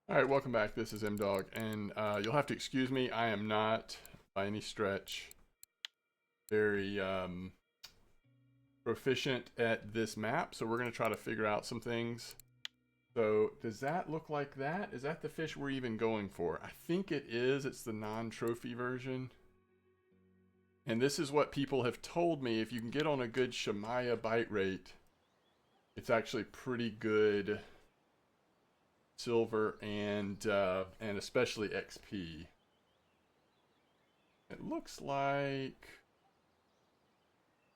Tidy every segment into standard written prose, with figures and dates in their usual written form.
All right, welcome back. This is MDawg, and you'll have to excuse me. I am not, by any stretch, very proficient at this map, so we're going to try to figure out some things. So, does that look like that? Is that the fish we're even going for? I think it is. It's the non-trophy version. And this is what people have told me. If you can get on a good Shamaya bite rate, it's actually pretty good silver and especially XP. It looks like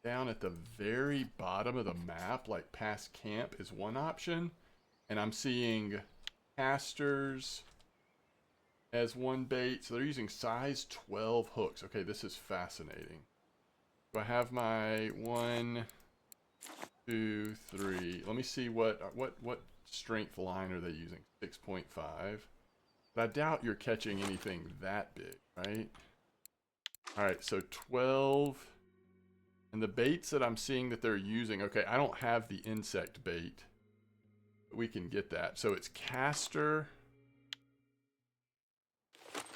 down at the very bottom of the map, like past camp, is one option, and I'm seeing casters as one bait. So they're using size 12 hooks. Okay, this is fascinating. So I have my 1, 2, 3. Let me see what strength line are they using? 6.5. But I doubt you're catching anything that big, right? All right, so 12. And the baits that I'm seeing that they're using, okay, I don't have the insect bait, but we can get that. So it's caster,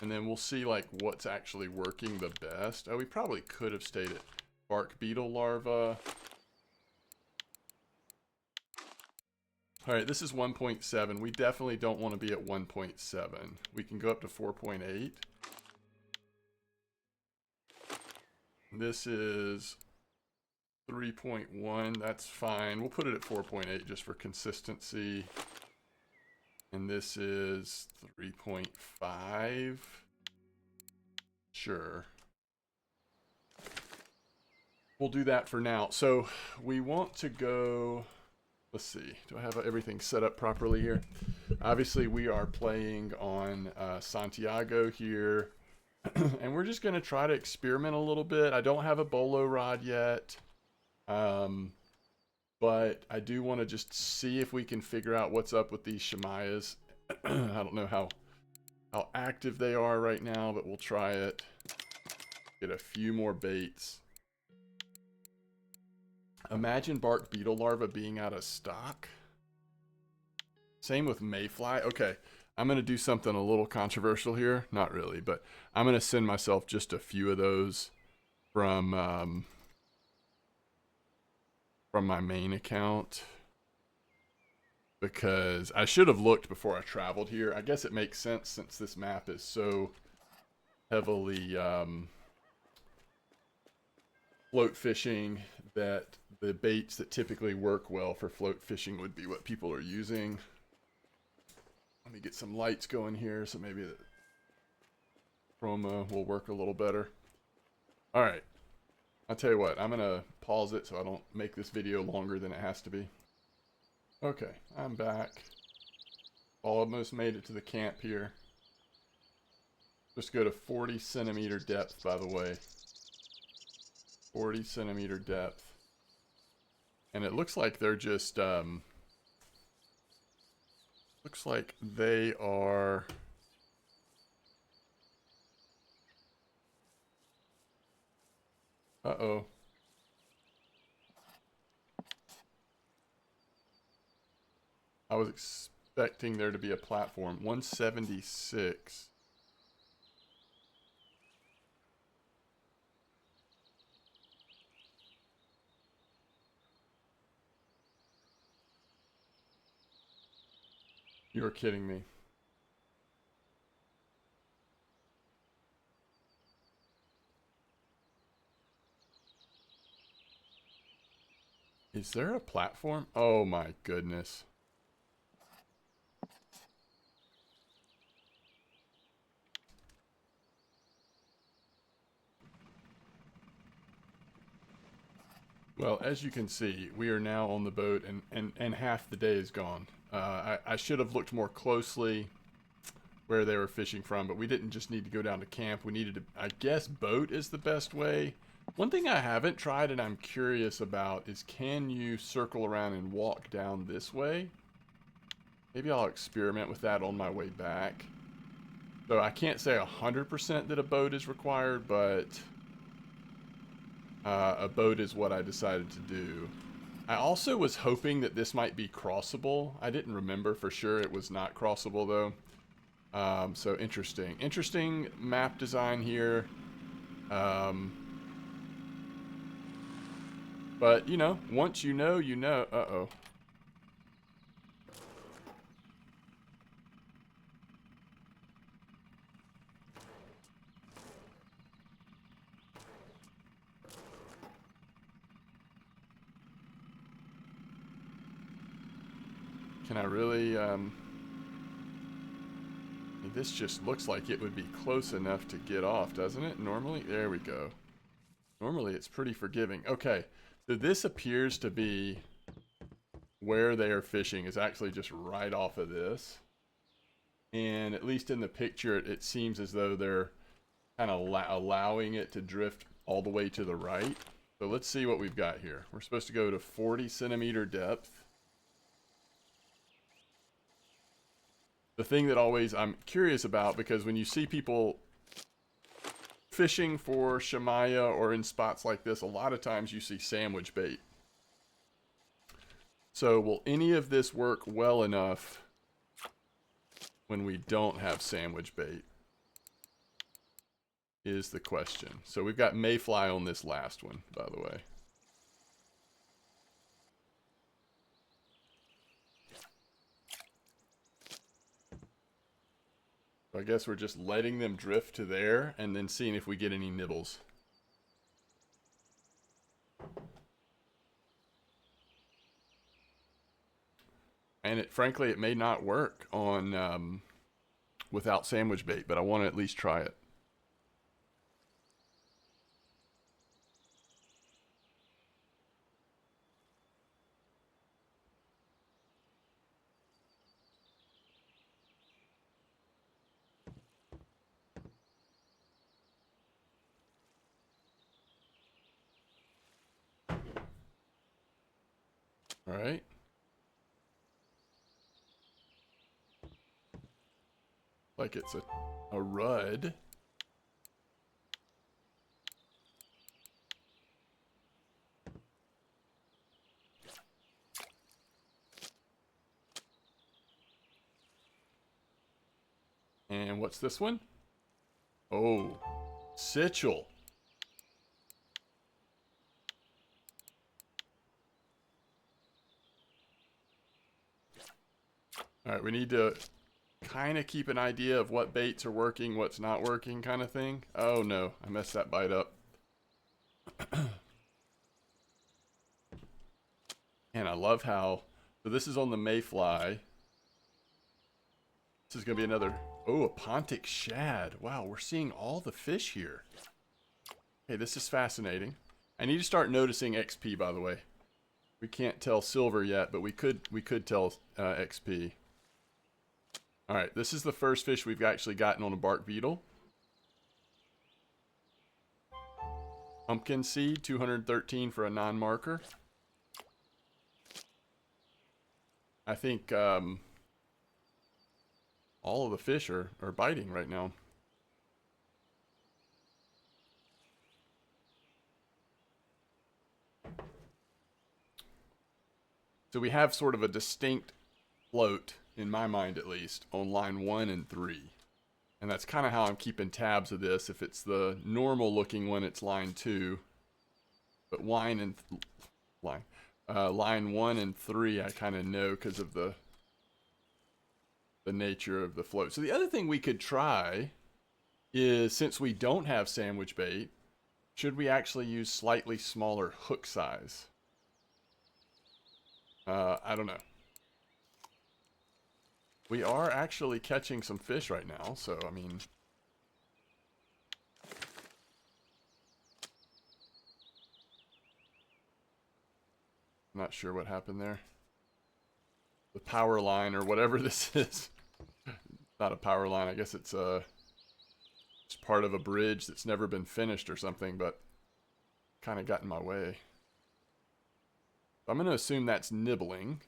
and then we'll see like what's actually working the best. Oh, we probably could have stayed at bark beetle larva. All right, this is 1.7. We definitely don't want to be at 1.7. We can go up to 4.8. This is 3.1. That's fine. We'll put it at 4.8 just for consistency. And this is 3.5. Sure. We'll do that for now. So we want to go... Let's see. Do I have everything set up properly here? Obviously, we are playing on Santiago here. And we're just going to try to experiment a little bit. I don't have a bolo rod yet. But I do want to just see if we can figure out what's up with these Shamayas. I don't know how active they are right now, but we'll try it. Get a few more baits. Imagine bark beetle larva being out of stock. Same with mayfly. Okay, I'm going to do something a little controversial here. Not really, but I'm going to send myself just a few of those from my main account. Because I should have looked before I traveled here. I guess it makes sense since this map is so heavily float fishing that the baits that typically work well for float fishing would be what people are using. Let me get some lights going here so maybe the chroma will work a little better. All right. I'll tell you what, I'm going to pause it so I don't make this video longer than it has to be. Okay, I'm back. Almost made it to the camp here. Just go to 40 centimeter depth, by the way. 40 centimeter depth. And it looks like they're just, looks like they are... Uh-oh. I was expecting there to be a platform. 176. You're kidding me. Is there a platform? Oh my goodness. Well, as you can see, we are now on the boat and half the day is gone. I should have looked more closely where they were fishing from, but we didn't just need to go down to camp. We needed to, I guess boat is the best way. One thing I haven't tried and I'm curious about is can you circle around and walk down this way? Maybe I'll experiment with that on my way back. So I can't say 100% that a boat is required, but a boat is what I decided to do. I also was hoping that this might be crossable. I didn't remember for sure it was not crossable though. So interesting. Interesting map design here. But, you know, once you know, you know. Uh-oh. Can I really, this just looks like it would be close enough to get off, doesn't it? Normally, there we go. Normally, it's pretty forgiving. Okay, so this appears to be where they are fishing is actually just right off of this. And at least in the picture, it seems as though they're kind of allowing it to drift all the way to the right. So let's see what we've got here. We're supposed to go to 40 centimeter depth. The thing that always I'm curious about, because when you see people fishing for shamaya or in spots like this, a lot of times you see sandwich bait. So will any of this work well enough when we don't have sandwich bait is the question. So we've got mayfly on this last one, by the way. So I guess we're just letting them drift to there and then seeing if we get any nibbles. And frankly, it may not work on without sandwich bait, but I want to at least try it. All right. Like it's a rudd. And what's this one? Oh, Sichel. All right, we need to kind of keep an idea of what baits are working, what's not working kind of thing. Oh no, I messed that bite up. And I love how, so this is on the mayfly. This is going to be another, oh, a Pontic shad. Wow, we're seeing all the fish here. Okay, this is fascinating. I need to start noticing XP, by the way. We can't tell silver yet, but we could tell XP. All right, this is the first fish we've actually gotten on a bark beetle. Pumpkin seed, 213 for a non-marker. I think all of the fish are biting right now. So we have sort of a distinct float, in my mind at least, on line 1 and 3. And that's kind of how I'm keeping tabs of this. If it's the normal looking one, it's line 2. But line 1 and 3 I kind of know because of the nature of the float. So the other thing we could try is, since we don't have sandwich bait, should we actually use slightly smaller hook size? I don't know. We are actually catching some fish right now, so I mean, I'm not sure what happened there. The power line or whatever this is. Not a power line, I guess it's part of a bridge that's never been finished or something, but kind of got in my way. I'm going to assume that's nibbling.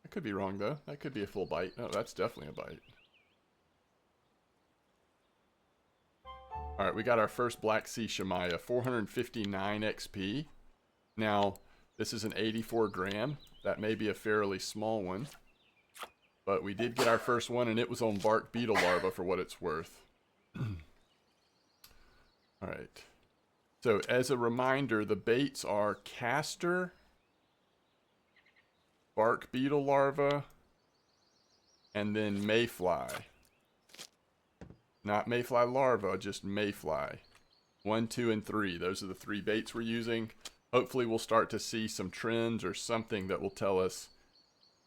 I could be wrong, though. That could be a full bite. No, that's definitely a bite. All right, we got our first Black Sea Shamaya, 459 XP. Now, this is an 84 gram. That may be a fairly small one. But we did get our first one, and it was on bark beetle larva for what it's worth. All right. So as a reminder, the baits are castor, bark beetle larva, and then mayfly. Not mayfly larva, just mayfly. 1, 2, and 3. Those are the 3 baits we're using. Hopefully we'll start to see some trends or something that will tell us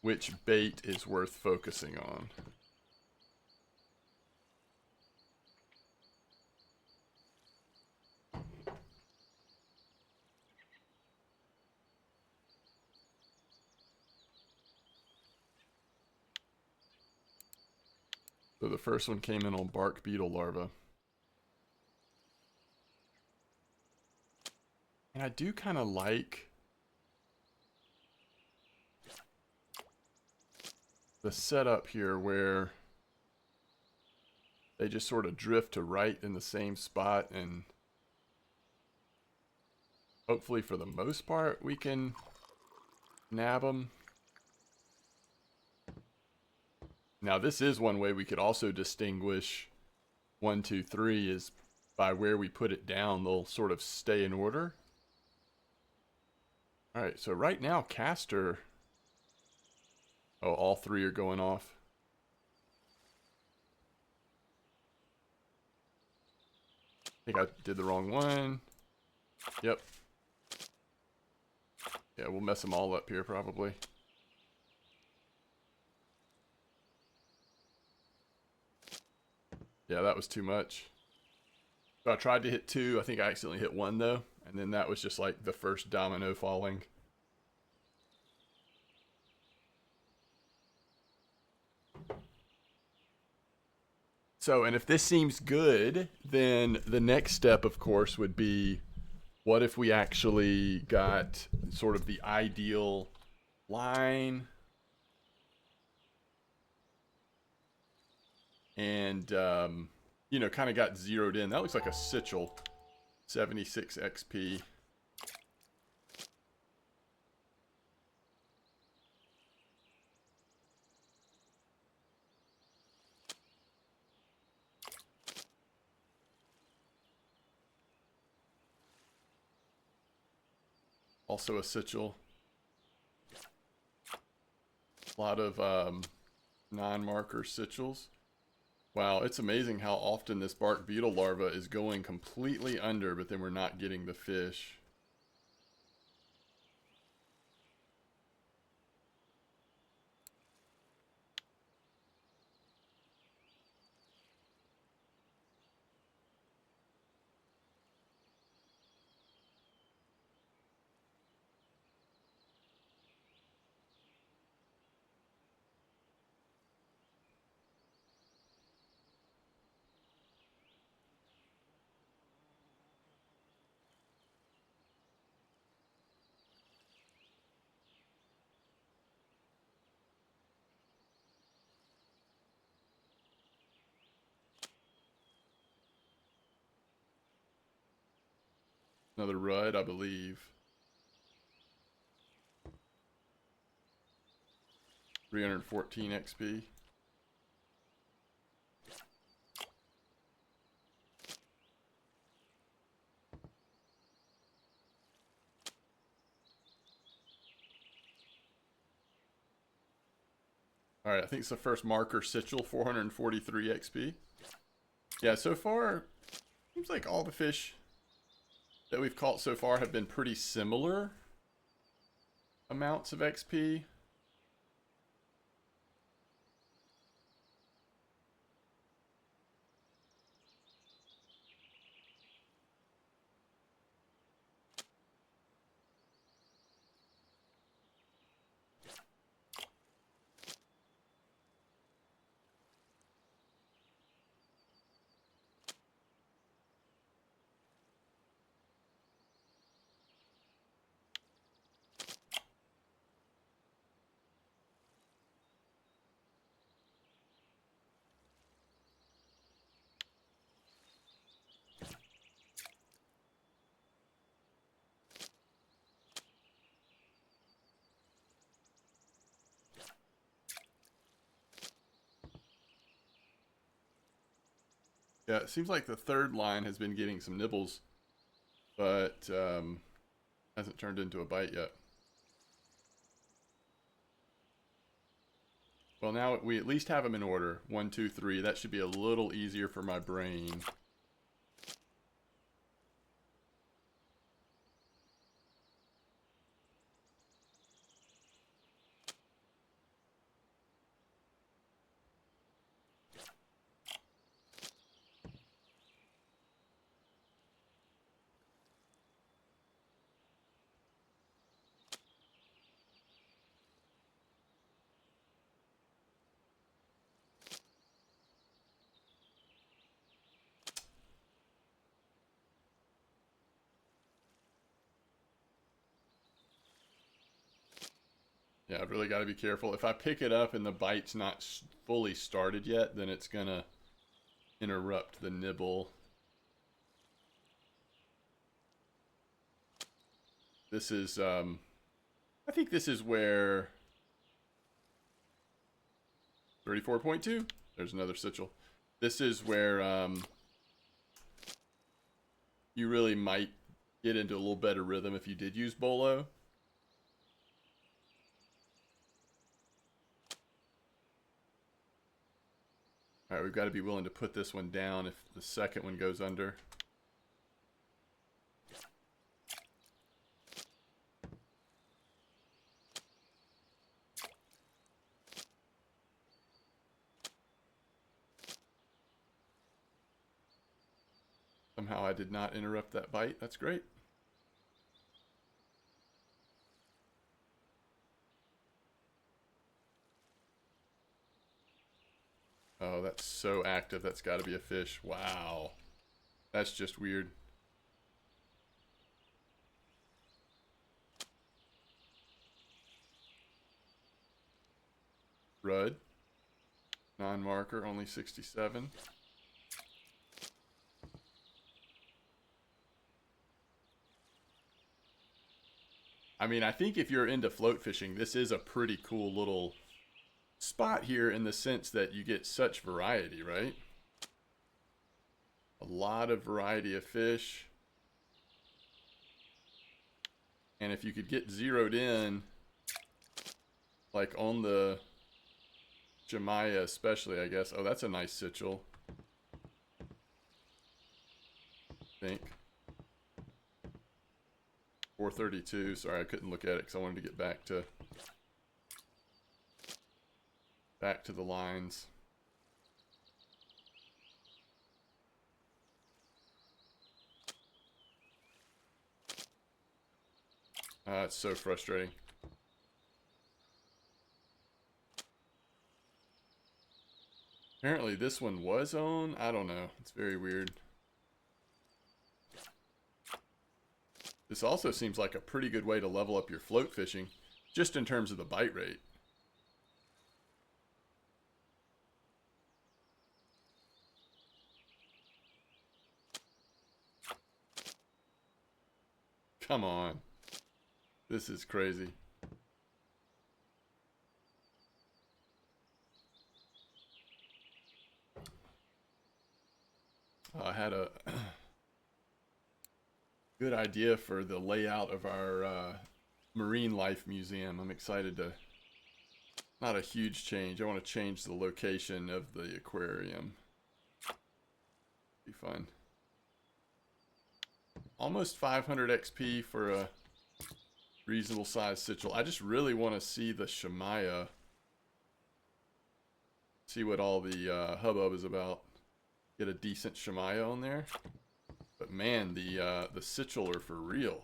which bait is worth focusing on. So the first one came in on bark beetle larva. And I do kind of like the setup here where they just sort of drift to right in the same spot, and hopefully for the most part we can nab them. Now this is one way we could also distinguish 1, 2, 3 is by where we put it down. They'll sort of stay in order. All right, so right now castor, oh, all 3 are going off. I think I did the wrong one. Yep. Yeah, we'll mess them all up here probably. Yeah, that was too much. So I tried to hit 2. I think I accidentally hit 1 though. And then that was just like the first domino falling. So, and if this seems good, then the next step, of course, would be what if we actually got sort of the ideal line and, you know, kind of got zeroed in. That looks like a Sichel 76 XP. Also a Sichel. A lot of non-marker Sichels. Wow, it's amazing how often this bark beetle larva is going completely under, but then we're not getting the fish. Another Rudd, I believe. 314 XP. All right, I think it's the first marker Sichel, 443 XP. Yeah, so far, seems like all the fish that we've caught so far have been pretty similar amounts of XP. Yeah, it seems like the third line has been getting some nibbles, but hasn't turned into a bite yet. Well, now we at least have them in order. 1, 2, 3. That should be a little easier for my brain. Yeah, I've really got to be careful. If I pick it up and the bite's not fully started yet, then it's going to interrupt the nibble. This is, I think this is where 34.2. There's another Sichel. This is where you really might get into a little better rhythm if you did use Bolo. All right, we've got to be willing to put this one down if the second one goes under. Somehow I did not interrupt that bite. That's great. Oh, that's so active. That's got to be a fish. Wow. That's just weird. Rudd. Non-marker, only 67. I mean, I think if you're into float fishing, this is a pretty cool little spot here in the sense that you get such variety, right? A lot of variety of fish. And if you could get zeroed in, like on the Jamaya especially, I guess. Oh, that's a nice Sichel. I think. 432. Sorry, I couldn't look at it because I wanted to get back to the lines. It's so frustrating. Apparently this one was on. I don't know. It's very weird. This also seems like a pretty good way to level up your float fishing, just in terms of the bite rate. Come on. This is crazy. I had a good idea for the layout of our marine life museum. I'm excited to, not a huge change. I want to change the location of the aquarium. Be fun. Almost 500 XP for a reasonable size Sichel. I just really want to see the Shamaya. See what all the hubbub is about. Get a decent Shamaya on there. But man, the Sichel are for real.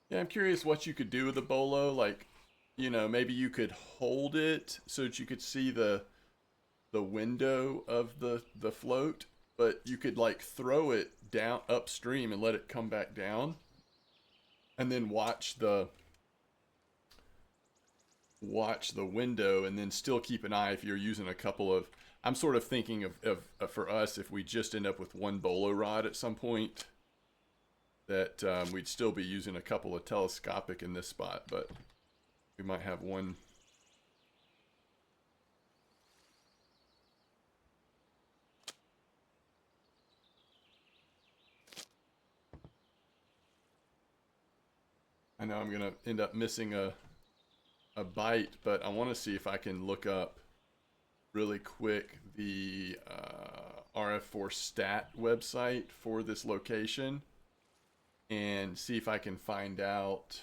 Yeah, I'm curious what you could do with the bolo. Like, you know, maybe you could hold it so that you could see the window of the float, but you could like throw it down upstream and let it come back down, and then watch the watch the window and then still keep an eye if you're using a couple of, I'm sort of thinking of for us, if we just end up with one bolo rod at some point, that we'd still be using a couple of telescopic in this spot, but we might have one. I know I'm going to end up missing a bite, but I want to see if I can look up really quick the RF4 stat website for this location and see if I can find out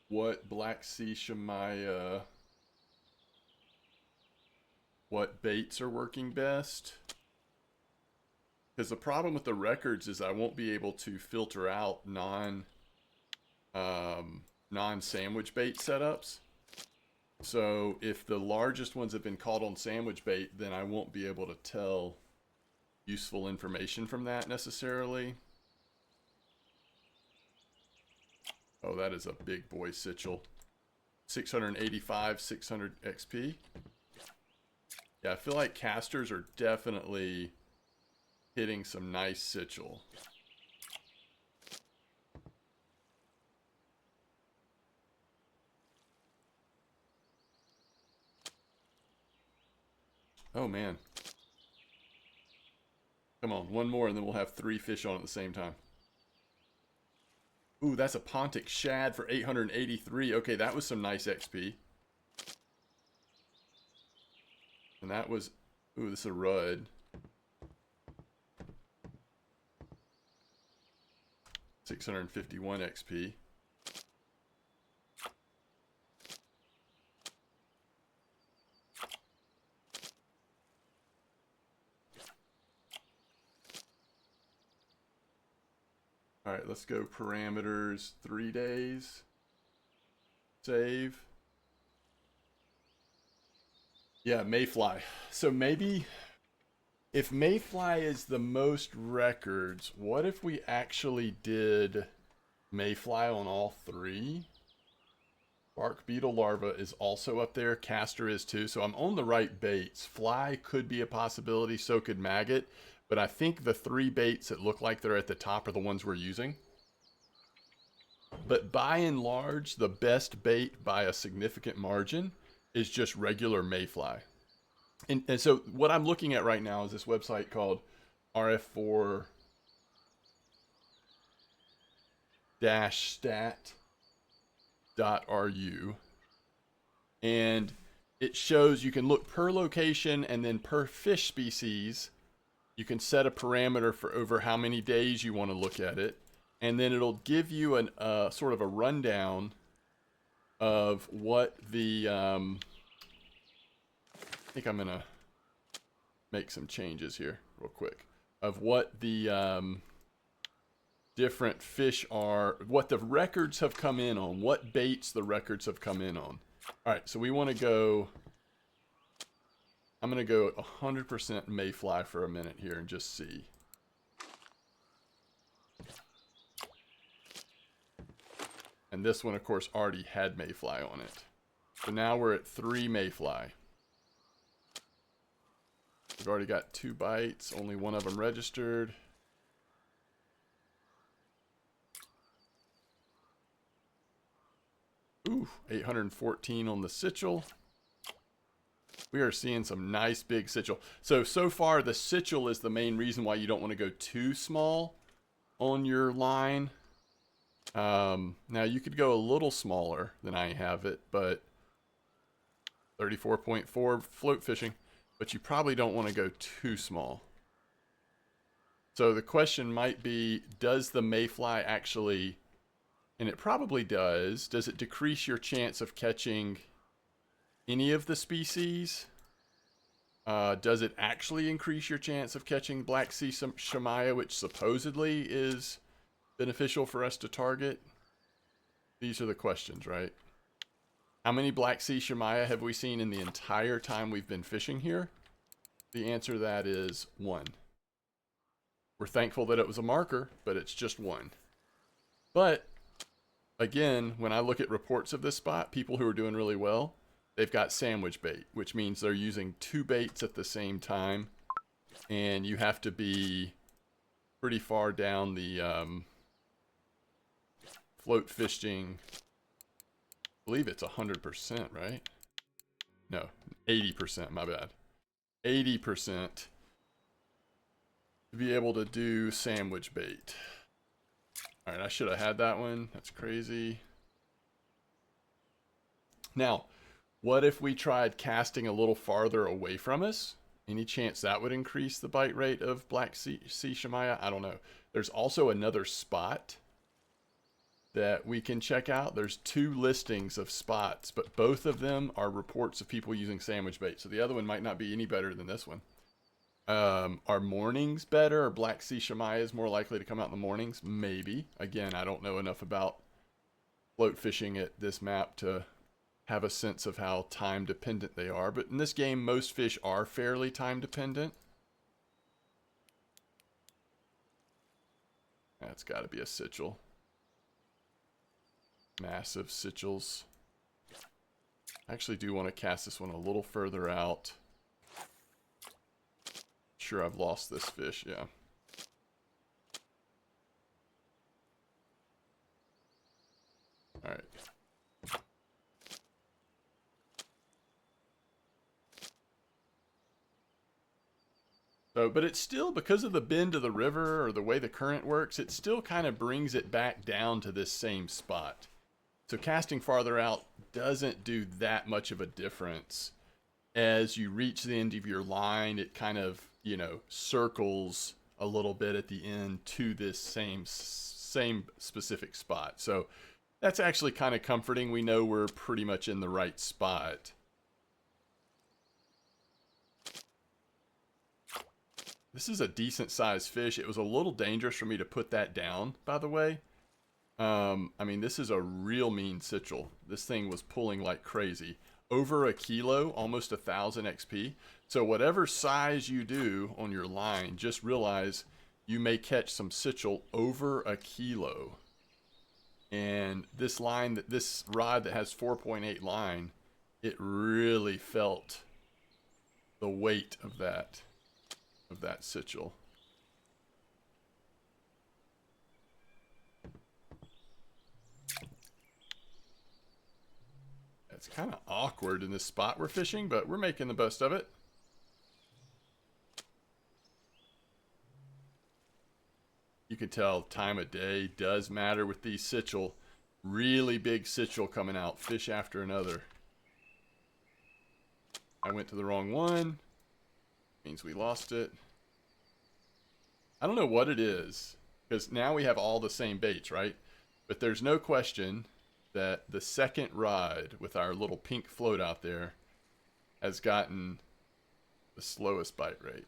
what Black Sea Shamaya, what baits are working best. Because the problem with the records is I won't be able to filter out non-sandwich bait setups. So if the largest ones have been caught on sandwich bait, then I won't be able to tell useful information from that necessarily. Oh, that is a big boy Sichel. 685, 600 XP. Yeah, I feel like casters are definitely hitting some nice Sichel. Oh man. Come on, one more and then we'll have 3 fish on at the same time. Ooh, that's a Pontic shad for 883. Okay, that was some nice XP. And that was, ooh, this is a Rudd. 651 XP. All right, let's go parameters, 3 days. Save. Yeah, mayfly. So maybe if mayfly is the most records, what if we actually did mayfly on all 3? Bark beetle larva is also up there. Castor is too. So I'm on the right baits. Fly could be a possibility. So could maggot. But I think the 3 baits that look like they're at the top are the ones we're using. But by and large, the best bait by a significant margin is just regular mayfly. And so what I'm looking at right now is this website called rf4-stat.ru. And it shows you can look per location and then per fish species. You can set a parameter for over how many days you want to look at it. And then it'll give you an sort of a rundown of what the... I think I'm going to make some changes here real quick. Of what the different fish are, what the records have come in on, what baits the records have come in on. All right, so we want to go... I'm going to go 100% mayfly for a minute here and just see. And this one, of course, already had mayfly on it. So now we're at 3 mayfly. We've already got 2 bites, only one of them registered. Ooh, 814 on the Sichel. We are seeing some nice big Sichel. So far the Sichel is the main reason why you don't want to go too small on your line. Now you could go a little smaller than I have it, but 34.4 float fishing, but you probably don't want to go too small. So the question might be, does the mayfly actually, and it probably does it decrease your chance of catching any of the species? Does it actually increase your chance of catching Black Sea Shamaya, which supposedly is beneficial for us to target? These are the questions, right? How many Black Sea Shamaya have we seen in the entire time we've been fishing here? The answer to that is 1. We're thankful that it was a marker, but it's just 1. But again, when I look at reports of this spot, people who are doing really well, they've got sandwich bait, which means they're using 2 baits at the same time. And you have to be pretty far down the float fishing. I believe it's 100%, right? No, 80%, my bad. 80% to be able to do sandwich bait. All right, I should have had that one. That's crazy. Now, what if we tried casting a little farther away from us? Any chance that would increase the bite rate of Black Sea Shemaya? I don't know. There's also another spot that we can check out. There's 2 listings of spots, but both of them are reports of people using sandwich bait. So the other one might not be any better than this one. Are mornings better? Or Black Sea Shemaya is more likely to come out in the mornings? Maybe. Again, I don't know enough about float fishing at this map to have a sense of how time dependent they are. But in this game, most fish are fairly time dependent. That's got to be a Sichel. Massive Sichels. I actually do want to cast this one a little further out. Sure, I've lost this fish, yeah. All right. So, but it's still, because of the bend of the river or the way the current works, it still kind of brings it back down to this same spot. So casting farther out doesn't do that much of a difference. As you reach the end of your line, it kind of, you know, circles a little bit at the end to this same specific spot. So that's actually kind of comforting. We know we're pretty much in the right spot. This is a decent sized fish. It was a little dangerous for me to put that down, by the way. I mean, this is a real mean Sichel. This thing was pulling like crazy. Over a kilo, almost 1,000 XP. So whatever size you do on your line, just realize you may catch some Sichel over a kilo. And this line, this rod that has 4.8 line, it really felt the weight of that Sichel. It's kind of awkward in this spot we're fishing, but we're making the best of it. You can tell time of day does matter with these Sichel. Really big Sichel coming out, fish after another. I went to the wrong one. Means we lost it. I don't know what it is, because now we have all the same baits, right? But there's no question that the second rod with our little pink float out there has gotten the slowest bite rate.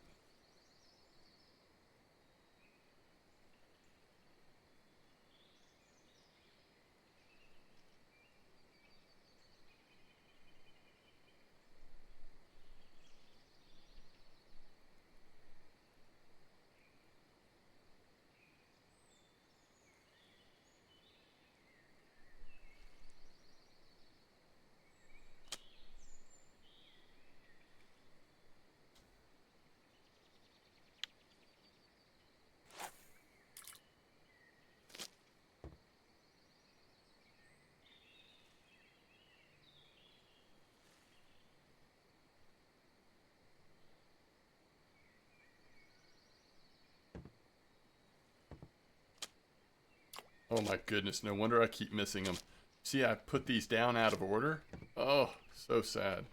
Oh my goodness, no wonder I keep missing them. See, I put these down out of order. Oh, so sad.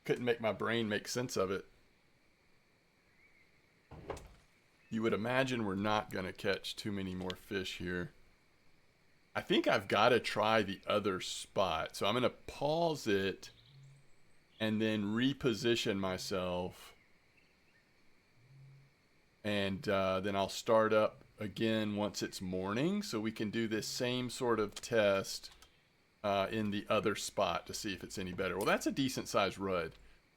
Couldn't make my brain make sense of it. You would imagine we're not going to catch too many more fish here. I think I've got to try the other spot. So I'm going to pause it and then reposition myself. And then I'll start up again once it's morning, so we can do this same sort of test in the other spot to see if it's any better. Well, that's a decent sized rud.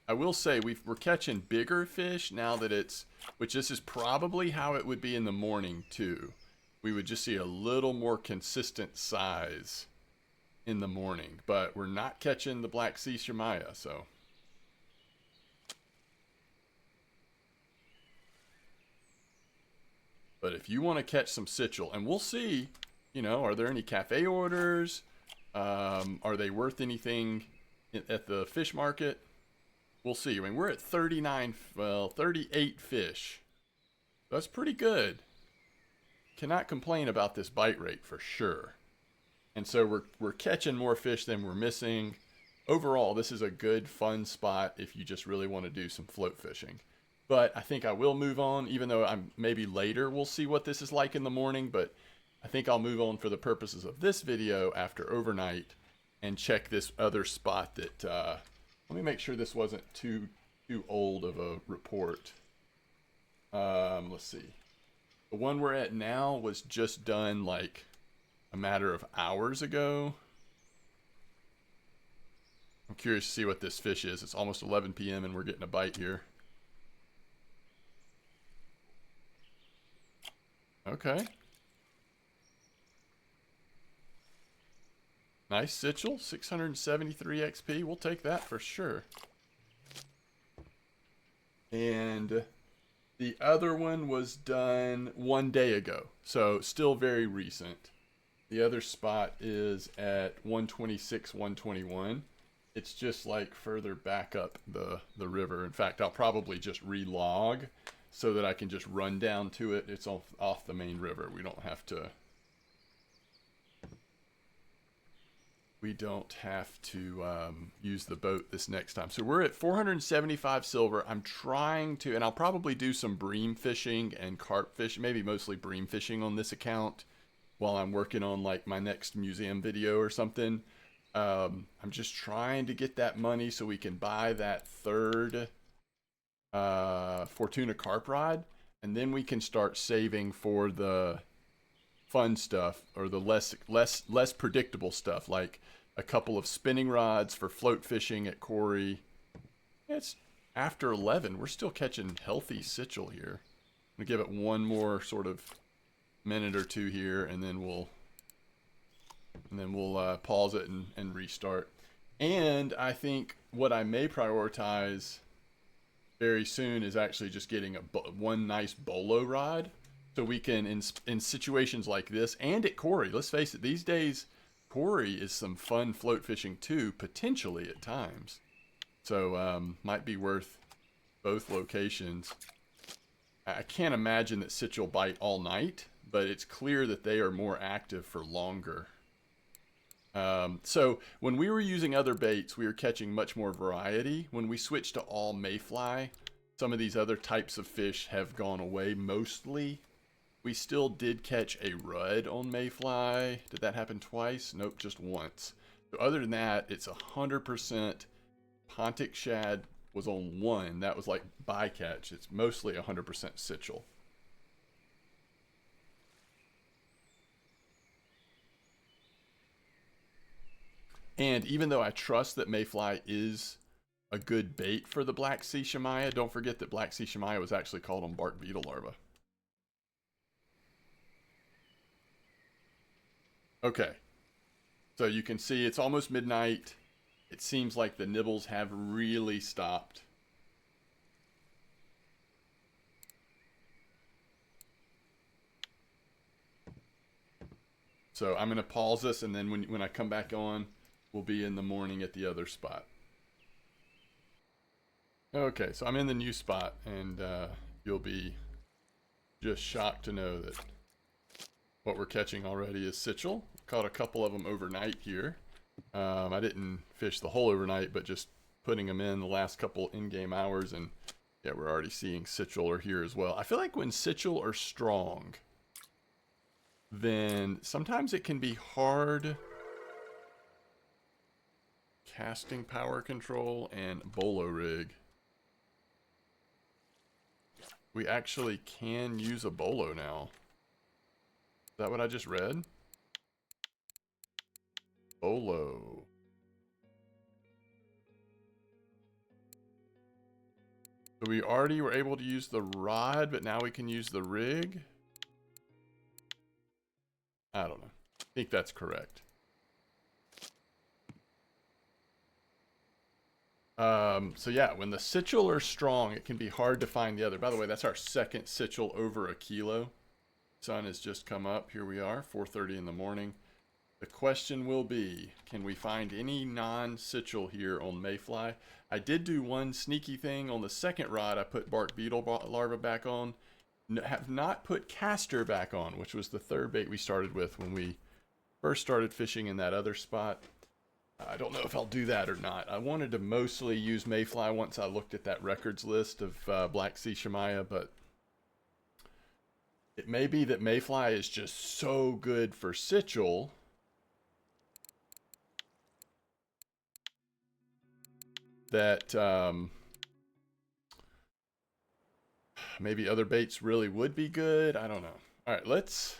I will say we're catching bigger fish now that it's, which this is probably how it would be in the morning too. we would just see a little more consistent size in the morning. But we're not catching the Black Sea Shamaya, so. But if you want to catch some Sichel, and we'll see, you know, are there any cafe orders? Are they worth anything at the fish market? We'll see. I mean, we're at 38 fish. That's pretty good. Cannot complain about this bite rate for sure. And so we're catching more fish than we're missing. Overall, this is a good, fun spot if you just really want to do some float fishing. But I think I will move on, even though I'm maybe later we'll see what this is like in the morning. But I think I'll move on for the purposes of this video after overnight and check this other spot that, let me make sure this wasn't too old of a report. Let's see. The one we're at now was just done like a matter of hours ago. I'm curious to see what this fish is. It's almost 11 p.m. and we're getting a bite here. Okay. Nice Sichel, 673 XP. We'll take that for sure. And the other one was done 1 day ago, so still very recent. The other spot is at 126, 121. It's just like further back up the river. In fact, I'll probably just relog so that I can just run down to it. It's off the main river. We don't have to use the boat this next time. So we're at 475 silver. I'm trying to, and I'll probably do some bream fishing and carp fishing, maybe mostly bream fishing on this account while I'm working on like my next museum video or something. I'm just trying to get that money so we can buy that third Fortuna carp rod, and then we can start saving for the fun stuff, or the less predictable stuff, like a couple of spinning rods for float fishing at Corey. It's after 11. We're still catching healthy Sichel here. I'm gonna give it one more sort of minute or two here, and then we'll pause it and restart. And I think what I may prioritize very soon is actually just getting one nice bolo rod, so we can, in situations like this and at Corey, let's face it, these days Corey is some fun float fishing too, potentially at times. So might be worth both locations. I can't imagine that Sichel bite all night, but it's clear that they are more active for longer. So when we were using other baits, we were catching much more variety. When we switched to all mayfly, some of these other types of fish have gone away mostly. We still did catch a rudd on mayfly. Did that happen twice? Nope, just once. So other than that, it's 100% Pontic shad was on one. That was like bycatch. It's mostly 100% Sichel. And even though I trust that mayfly is a good bait for the Black Sea Shamaya, don't forget that Black Sea Shamaya was actually called on bark beetle larvae. Okay, so you can see it's almost midnight. It seems like the nibbles have really stopped. So I'm going to pause this, and then when I come back on, we'll be in the morning at the other spot. Okay, so I'm in the new spot, and you'll be just shocked to know that what we're catching already is Sichel. Caught a couple of them overnight here. I didn't fish the whole overnight, but just putting them in the last couple in-game hours, and yeah, we're already seeing Sichel are here as well. I feel like when Sichel are strong, then sometimes it can be hard. Casting power control and bolo rig. We actually can use a bolo now. Is that what I just read? Bolo. So we already were able to use the rod, but now we can use the rig. I don't know. I think that's correct. So yeah, when the Sichel are strong, it can be hard to find the other. By the way, that's our second Sichel over a kilo. Sun has just come up. Here we are, 4:30 in the morning. The question will be, can we find any non-Sichel here on Mayfly? I did do one sneaky thing on the second rod. I put bark beetle larva back on. Have not put castor back on, which was the third bait we started with when we first started fishing in that other spot. I don't know if I'll do that or not. I wanted to mostly use Mayfly once I looked at that records list of Black Sea Shemaya, but it may be that Mayfly is just so good for Sichel that maybe other baits really would be good. I don't know. All right, let's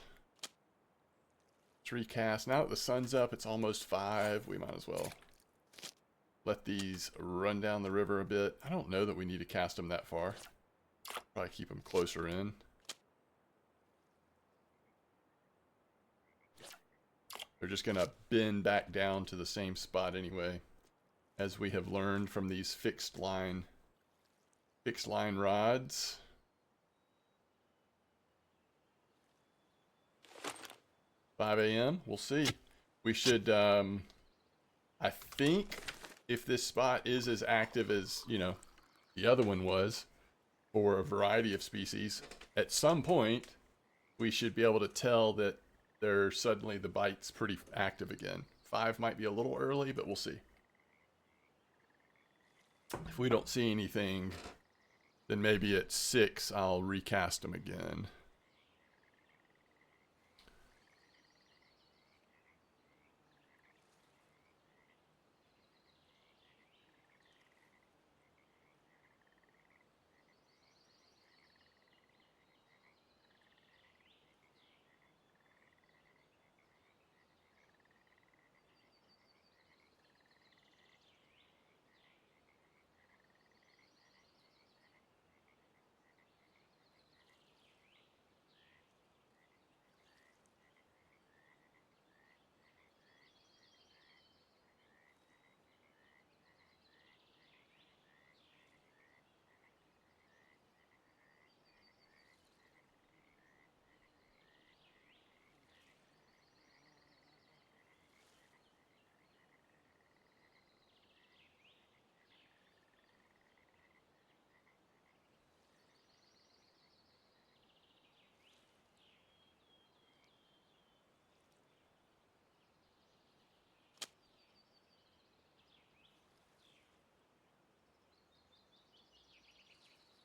recast. Now that the sun's up, it's almost 5. We might as well let these run down the river a bit. I don't know that we need to cast them that far. Probably keep them closer in. They're just going to bend back down to the same spot anyway, as we have learned from these fixed line rods. $5 a.m. We'll see. We should, I think if this spot is as active as, you know, the other one was for a variety of species, at some point we should be able to tell that they're suddenly the bite's pretty active again. 5 might be a little early, but we'll see. If we don't see anything, then maybe at 6 I'll recast them again.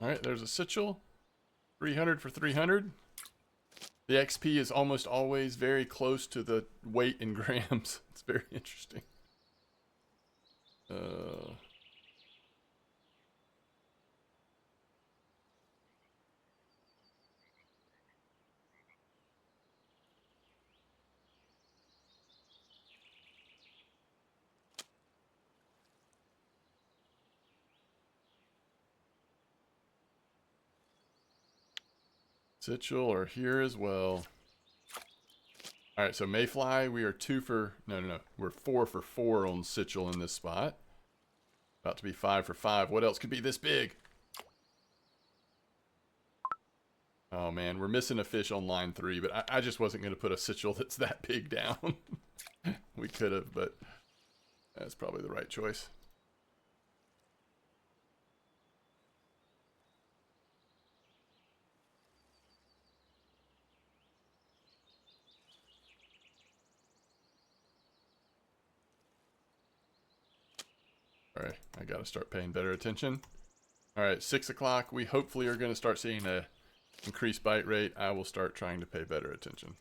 All right, there's a Sichel. 300 for 300. The XP is almost always very close to the weight in grams. It's very interesting. Sichel are here as well. All right, so Mayfly, we are 2 for... No. We're 4 for 4 on Sichel in this spot. About to be 5 for 5. What else could be this big? Oh, man, we're missing a fish on line 3, but I just wasn't going to put a Sichel that's that big down. We could have, but that's probably the right choice. All right, I got to start paying better attention. All right, 6 o'clock. We hopefully are going to start seeing a increased bite rate. I will start trying to pay better attention.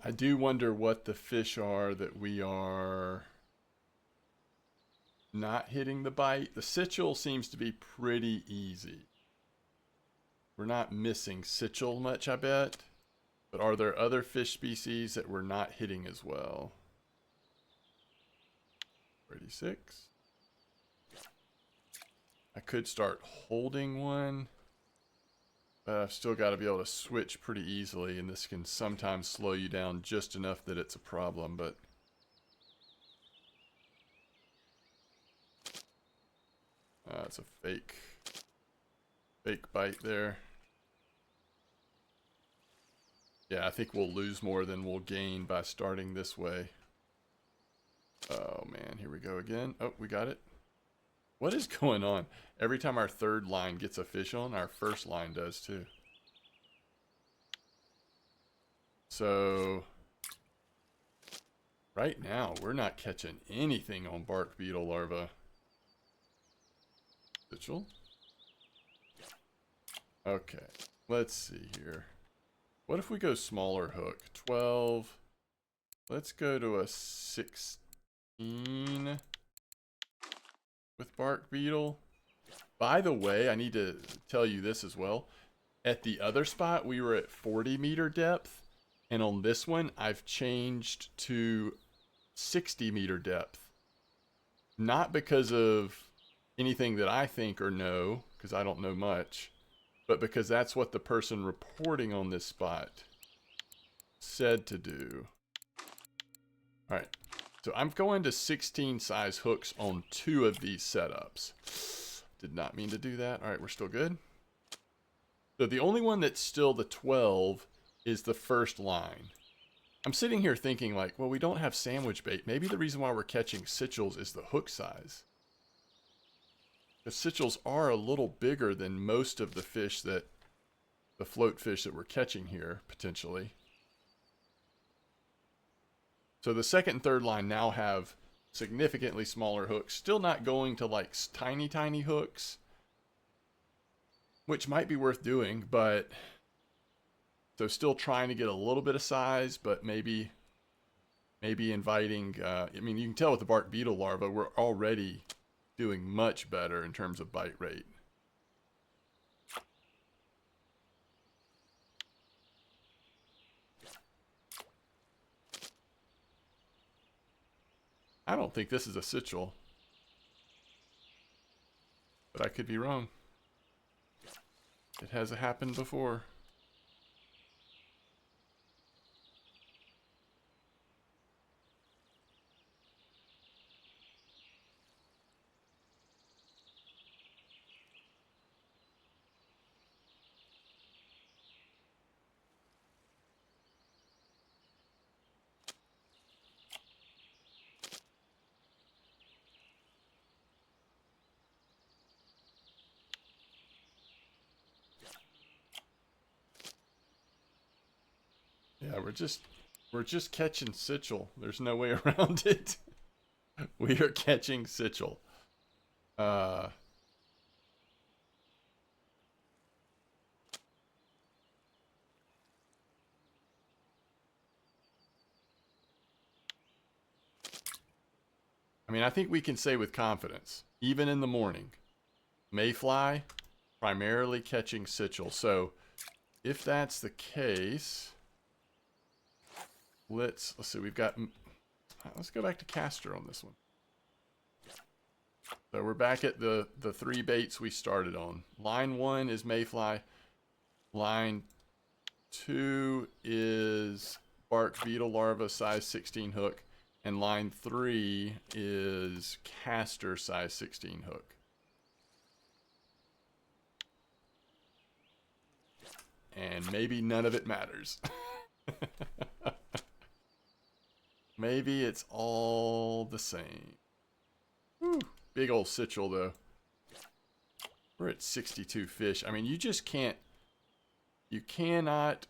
I do wonder what the fish are that we are not hitting the bite. The Sichel seems to be pretty easy. We're not missing Sichel much, I bet. But are there other fish species that we're not hitting as well? 36. I could start holding one. But I've still got to be able to switch pretty easily, and this can sometimes slow you down just enough that it's a problem, but... it's a fake bite there. Yeah, I think we'll lose more than we'll gain by starting this way. Oh man, here we go again. Oh, we got it. What is going on? Every time our third line gets a fish on, our first line does too. So, right now, we're not catching anything on bark beetle larvae. Sichel? Okay, let's see here. What if we go smaller hook? 12. Let's go to a 16 with bark beetle. By the way, I need to tell you this as well. At the other spot, we were at 40 meter depth. And on this one, I've changed to 60 meter depth. Not because of anything that I think or know, because I don't know much, but because that's what the person reporting on this spot said to do. All right, so I'm going to 16 size hooks on 2 of these setups. Did not mean to do that. All right, we're still good. So the only one that's still the 12 is the first line. I'm sitting here thinking like, well, we don't have sandwich bait. Maybe the reason why we're catching Sichels is the hook size. The Sichels are a little bigger than most of the fish that, the float fish that we're catching here, potentially. So the second and third line now have significantly smaller hooks. Still not going to like tiny, tiny hooks, which might be worth doing, but so still trying to get a little bit of size, but maybe inviting, I mean, you can tell with the bark beetle larva, we're already doing much better in terms of bite rate. I don't think this is a Sichel, but I could be wrong. It has happened before. Yeah, we're just catching Sichel. There's no way around it. We are catching Sichel. I mean, I think we can say with confidence, even in the morning, mayfly, primarily catching Sichel. So if that's the case, let's see, we've got, let's go back to caster on this one. So we're back at the 3 baits we started on. Line 1 is mayfly. Line 2 is bark beetle larva size 16 hook. And line 3 is caster size 16 hook. And maybe none of it matters. Maybe it's all the same. Whew. Big old Sichel though. We're at 62 fish. I mean, you just can't, you cannot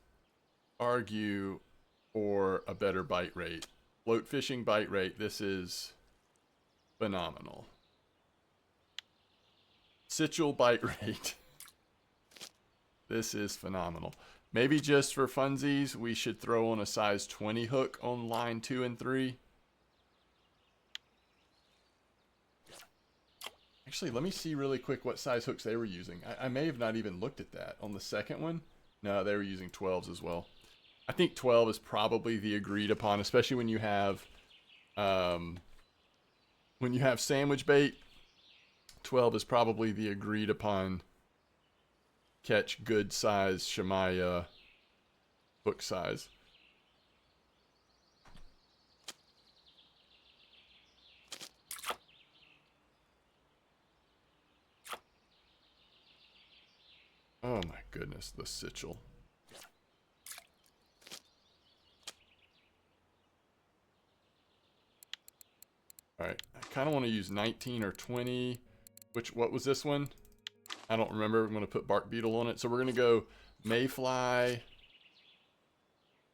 argue for a better bite rate. Float fishing bite rate, this is phenomenal. Sichel bite rate. This is phenomenal. Maybe just for funsies, we should throw on a size 20 hook on line 2 and 3. Actually, let me see really quick what size hooks they were using. I may have not even looked at that. On the second one, no, they were using 12s as well. I think 12 is probably the agreed upon, especially when you have sandwich bait. 12 is probably the agreed upon catch good size Shemaya hook size. Oh my goodness, the Sichel. Alright, I kind of want to use 19 or 20. What was this one? I don't remember. I'm going to put bark beetle on it. So we're going to go mayfly,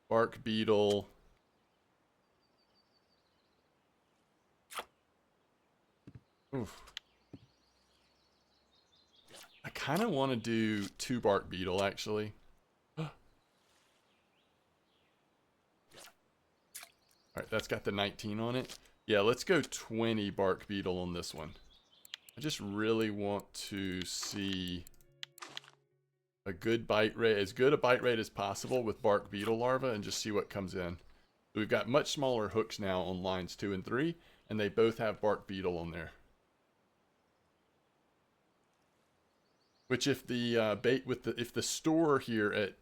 bark beetle. Oof. I kind of want to do 2 bark beetle actually. Alright, that's got the 19 on it. Yeah, let's go 20 bark beetle on this one. I just really want to see a good bite rate, as good a bite rate as possible with bark beetle larvae, and just see what comes in. So we've got much smaller hooks now on lines 2 and 3, and they both have bark beetle on there. Which, if the if the store here at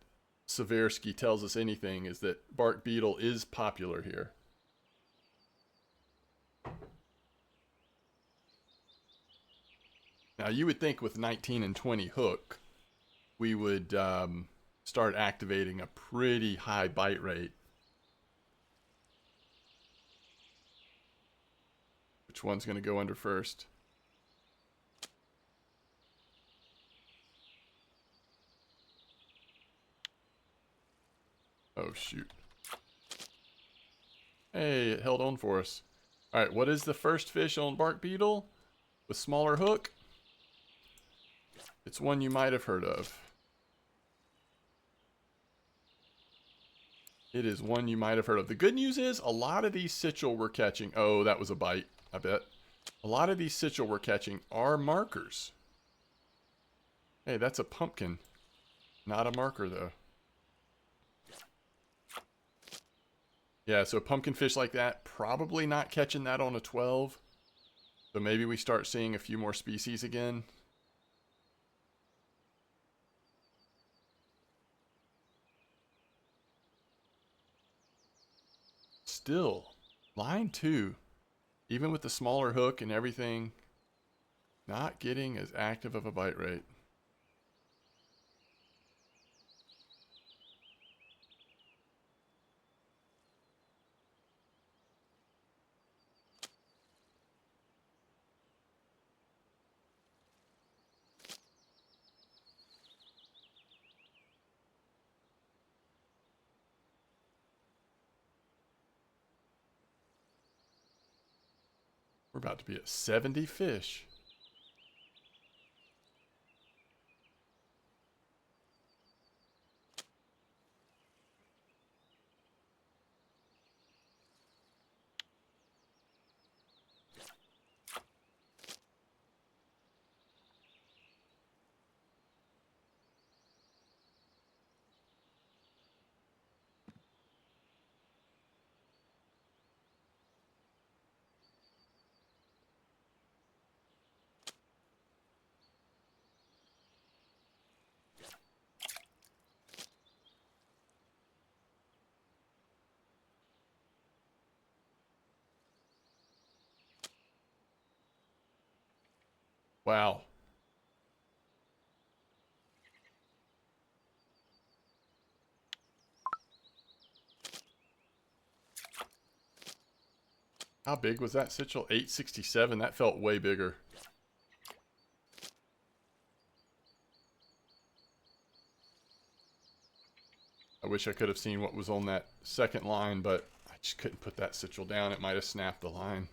Seversky tells us anything, is that bark beetle is popular here. Now, you would think with 19 and 20 hook, we would start activating a pretty high bite rate. Which one's going to go under first? Oh, shoot. Hey, it held on for us. Alright, what is the first fish on bark beetle with smaller hook? It's one you might have heard of. It is one you might have heard of. The good news is a lot of these Sichel we're catching... Oh, that was a bite, I bet. A lot of these Sichel we're catching are markers. Hey, that's a pumpkin. Not a marker, though. Yeah, so pumpkin fish like that, probably not catching that on a 12. So maybe we start seeing a few more species again. Still, line 2, even with the smaller hook and everything, not getting as active of a bite rate. We're about to be at 70 fish. Wow. How big was that Sichel? 867. That felt way bigger. I wish I could have seen what was on that second line, but I just couldn't put that Sichel down. It might have snapped the line.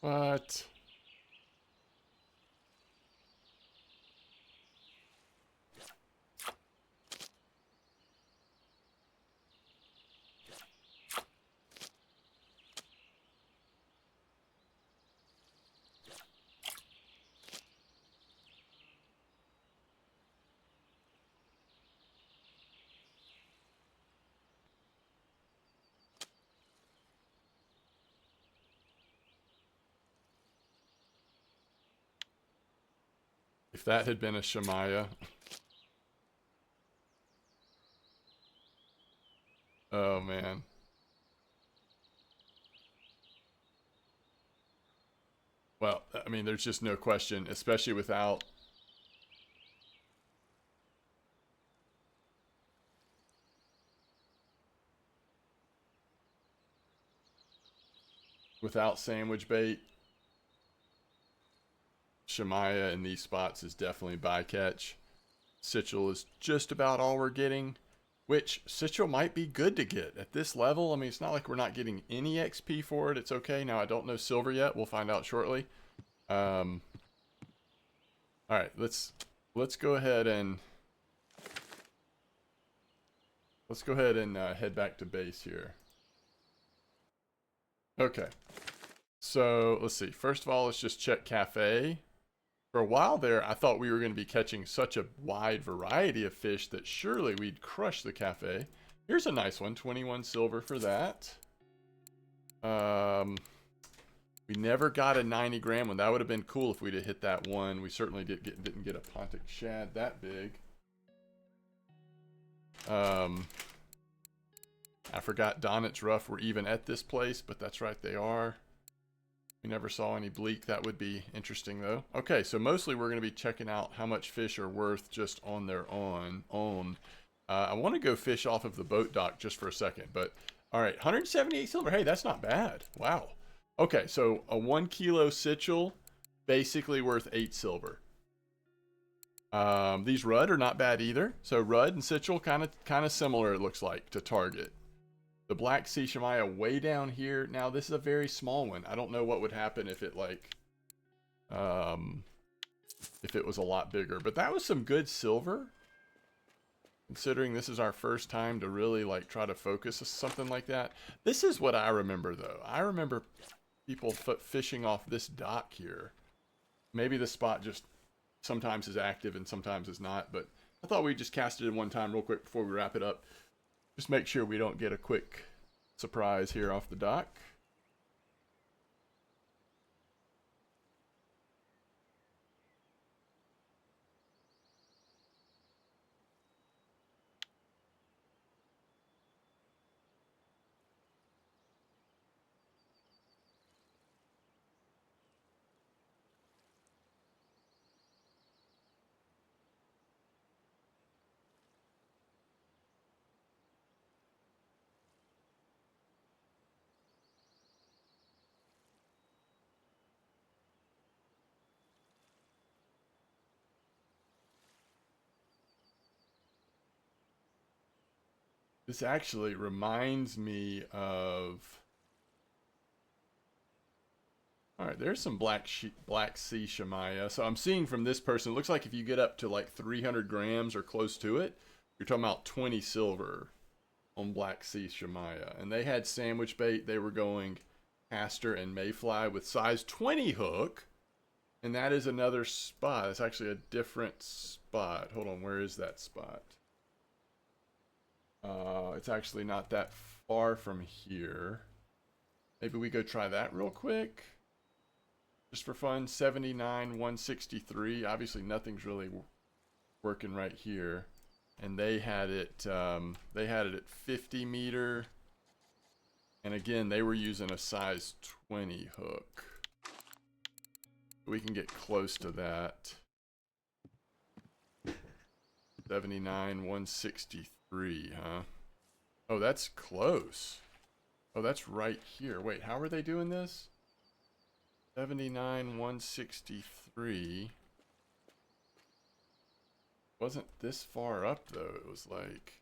What? If that had been a Shemaya. Oh, man. Well, I mean, there's just no question, especially without sandwich bait. Shemaya in these spots is definitely bycatch. Sichel is just about all we're getting, which Sichel might be good to get at this level. I mean, it's not like we're not getting any XP for it. It's okay. Now, I don't know silver yet. We'll find out shortly. All right, let's go ahead and head back to base here. Okay. So, let's see. First of all, let's just check cafe. For a while there, I thought we were going to be catching such a wide variety of fish that surely we'd crush the cafe. Here's a nice one, 21 silver for that. We never got a 90 gram one. That would have been cool if we'd have hit that one. We certainly didn't get a Pontic shad that big. I forgot Donets rough were even at this place, but that's right, they are. We never saw any bleak. That would be interesting, though. Okay, so mostly we're going to be checking out how much fish are worth just on their own. I want to go fish off of the boat dock just for a second, but all right, 178 silver. Hey, that's not bad. Wow. Okay, so a 1 kilo Sichel, basically worth 8 silver. These Rudd are not bad either. So Rudd and Sichel kind of similar, it looks like, to target. The Black Sea Shemaya way down here. Now, this is a very small one. I don't know what would happen if it, like, if it was a lot bigger. But that was some good silver. Considering this is our first time to really, like, try to focus something like that. This is what I remember, though. I remember people fishing off this dock here. Maybe the spot just sometimes is active and sometimes is not. But I thought we'd just cast it in one time real quick before we wrap it up. Just make sure we don't get a quick surprise here off the dock. This actually reminds me of... Alright, there's some Black Sea Shemaya. So I'm seeing from this person, it looks like if you get up to like 300 grams or close to it, you're talking about 20 silver on Black Sea Shemaya. And they had sandwich bait. They were going castor and mayfly with size 20 hook. And that is another spot. It's actually a different spot. Hold on, where is that spot? It's actually not that far from here. Maybe we go try that real quick. Just for fun, 79, 163. Obviously nothing's really working right here. And they had it at 50 meter. And again, they were using a size 20 hook. We can get close to that. 79, 163, huh? Oh, that's close. Oh, that's right here. Wait, how are they doing this? 79, 163. Wasn't this far up, though. It was like...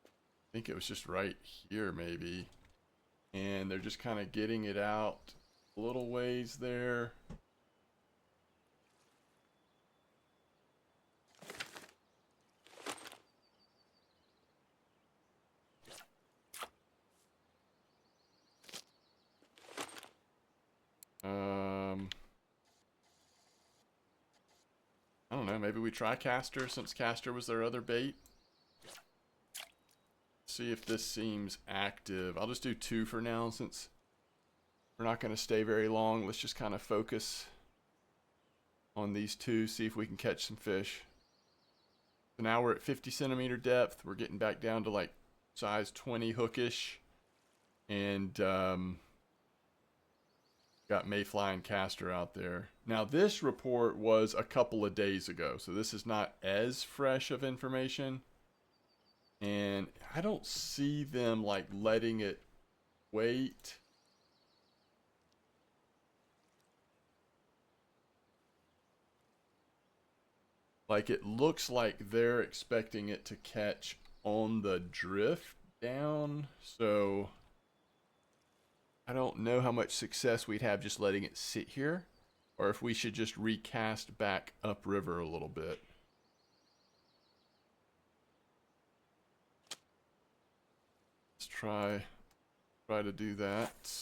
I think it was just right here, maybe. And they're just kind of getting it out. a little ways there. I don't know, maybe we try caster since caster was their other bait. See if this seems active. I'll just do 2 for now since we're not going to stay very long. Let's just kind of focus on these 2, see if we can catch some fish. So now we're at 50 centimeter depth. We're getting back down to like size 20 hookish. And got mayfly and caster out there. Now this report was a couple of days ago, so this is not as fresh of information. And I don't see them like letting it wait. Like it looks like they're expecting it to catch on the drift down, so I don't know how much success we'd have just letting it sit here, or if we should just recast back upriver a little bit. Let's try to do that.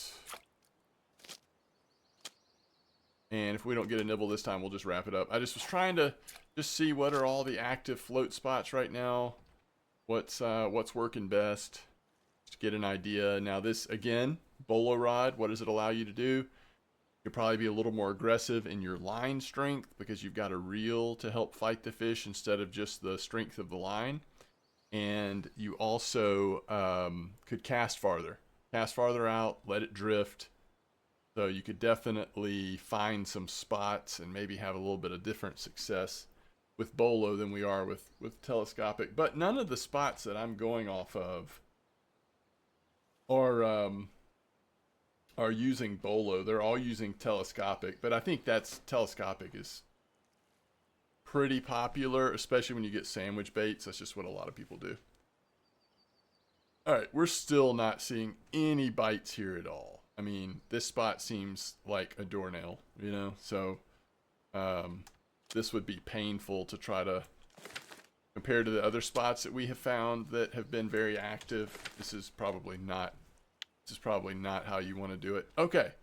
And if we don't get a nibble this time, we'll just wrap it up. I just was trying to just see what are all the active float spots right now. What's working best, just to get an idea. Now this, again, bolo rod, what does it allow you to do? You'll probably be a little more aggressive in your line strength because you've got a reel to help fight the fish instead of just the strength of the line. And you also could cast farther out, let it drift. So you could definitely find some spots and maybe have a little bit of different success with bolo than we are with telescopic. But none of the spots that I'm going off of are using bolo. They're all using telescopic, but I think telescopic is pretty popular, especially when you get sandwich baits. That's just what a lot of people do. All right, we're still not seeing any bites here at all. I mean, this spot seems like a doornail, you know? So this would be painful to try to compare to the other spots that we have found that have been very active. This is probably not how you want to do it. Okay.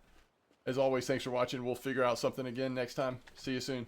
As always, thanks for watching. We'll figure out something again next time. See you soon.